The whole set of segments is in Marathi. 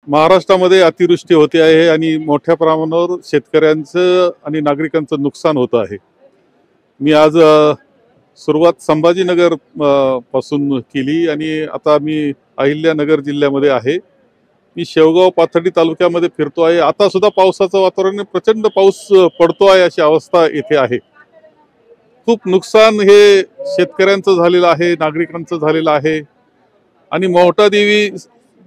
महाराष्ट्रामध्ये अतिवृष्टी होते आहे आणि मोठ्या प्रमाणावर शेतकऱ्यांचं आणि नागरिकांचं नुकसान होत आहे। मी आज सुरुवात संभाजीनगर पासून केली आणि आता मी अहिल्यानगर जिल्ह्यामध्ये आहे। मी शेवगाव पाथर्डी तालुक्यामध्ये फिरतो आहे। आता सुद्धा पावसाचं वातावरण, प्रचंड पाऊस पडतो आहे अशी अवस्था येथे आहे। खूप नुकसान हे शेतकऱ्यांचं झालेलं आहे, नागरिकांचं झालेलं आहे। आणि मोहटा देवी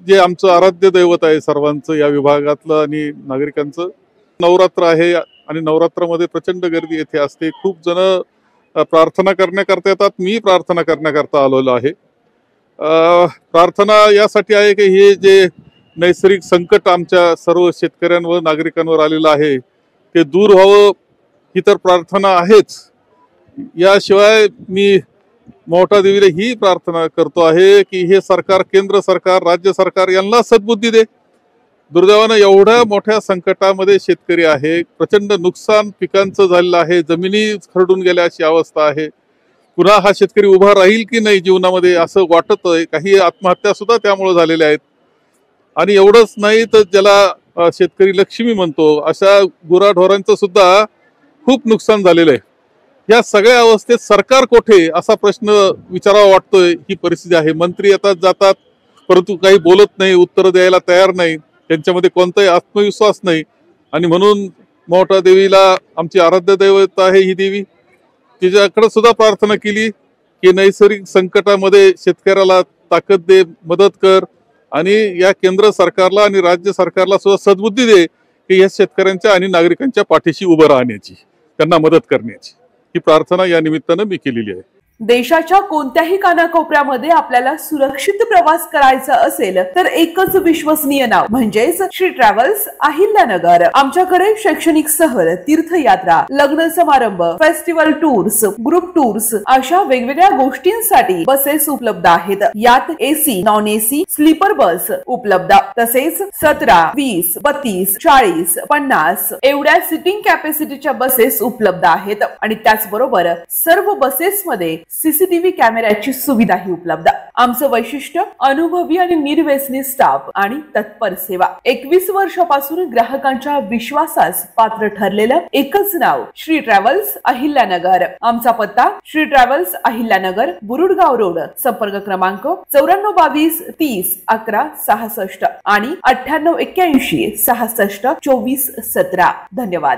जे आमचं आराध्य दैवत आहे सर्वांचं या विभागातलं आणि नागरिकांचं, नवरात्र आहे आणि नवरात्रामध्ये प्रचंड गर्दी येथे असते। खूप जण प्रार्थना करण्याकरता येतात। मी प्रार्थना करण्याकरता आलेलो आहे। प्रार्थना यासाठी आहे की हे जे नैसर्गिक संकट आमच्या सर्व शेतकऱ्यांवर नागरिकांवर आलेलं आहे ते दूर व्हावं, ही तर प्रार्थना आहेच। याशिवाय मी मोहटा देवीला ही प्रार्थना करतो आहे की हे सरकार, केंद्र सरकार, राज्य सरकार यांना सद्बुद्धी दे। दुर्दैवानं एवढ्या मोठ्या संकटामध्ये शेतकरी आहे, प्रचंड नुकसान पिकांचं झालेलं आहे, जमिनी खरडून गेल्या अशी अवस्था आहे। पुन्हा हा शेतकरी उभा राहील की नाही जीवनामध्ये असं वाटतंय। काही आत्महत्या सुद्धा त्यामुळे झालेल्या आहेत। आणि एवढंच नाही तर ज्याला शेतकरी लक्ष्मी म्हणतो अशा गुराढोरांचं सुद्धा खूप नुकसान झालेलं आहे। या सगळ्या अवस्थेत सरकार कोठे असा प्रश्न विचारावा वाटतोय। ही परिस्थिती आहे। मंत्री येतात जातात परंतु काही बोलत नाही, उत्तर द्यायला तयार नाही, त्यांच्यामध्ये कोणताही आत्मविश्वास नाही। आणि म्हणून मोहटा देवीला, आमची आराध्य दैवत आहे ही देवी, तिच्याकडे सुद्धा प्रार्थना केली की नैसर्गिक संकटामध्ये शेतकऱ्याला ताकद दे, मदत कर आणि या केंद्र सरकारला आणि राज्य सरकारला सुद्धा सद्बुद्धी दे की या शेतकऱ्यांच्या आणि नागरिकांच्या पाठीशी उभं राहण्याची, त्यांना मदत करण्याची। ही प्रार्थना या निमित्तानं मी केलेली आहे। देशाच्या कोणत्याही कानाकोपऱ्यामध्ये आपल्याला सुरक्षित प्रवास करायचा असेल तर एकच विश्वसनीय नाव म्हणजेच श्री ट्रॅव्हल्स अहिल्यानगर। आमच्याकडे शैक्षणिक सहल, तीर्थयात्रा, लग्न समारंभ, फेस्टिवल टूर्स, ग्रुप टूर्स अशा वेगवेगळ्या गोष्टींसाठी बसेस उपलब्ध आहेत। यात AC, non AC, sleeper bus उपलब्ध, तसेच 17, 20, 32, 40, 50 एवढ्या सिटिंग कॅपॅसिटीच्या बसेस उपलब्ध आहेत। आणि त्याचबरोबर सर्व बसेस मध्ये सीसीटीव्ही कॅमेऱ्याची सुविधाही उपलब्ध। आमचं वैशिष्ट्य अनुभवी आणि निर्व्यसनी स्टाफ आणि तत्पर सेवा। 21 वर्षापासून ग्राहकांच्या विश्वासास पात्र ठरलेलं एकच नाव श्री ट्रॅव्हल्स अहिल्यानगर। आमचा पत्ता श्री ट्रॅव्हल्स अहिल्यानगर, बुरुडगाव रोड, संपर्क क्रमांक 9422 30 11 66 आणि 9881 66 24 17। धन्यवाद।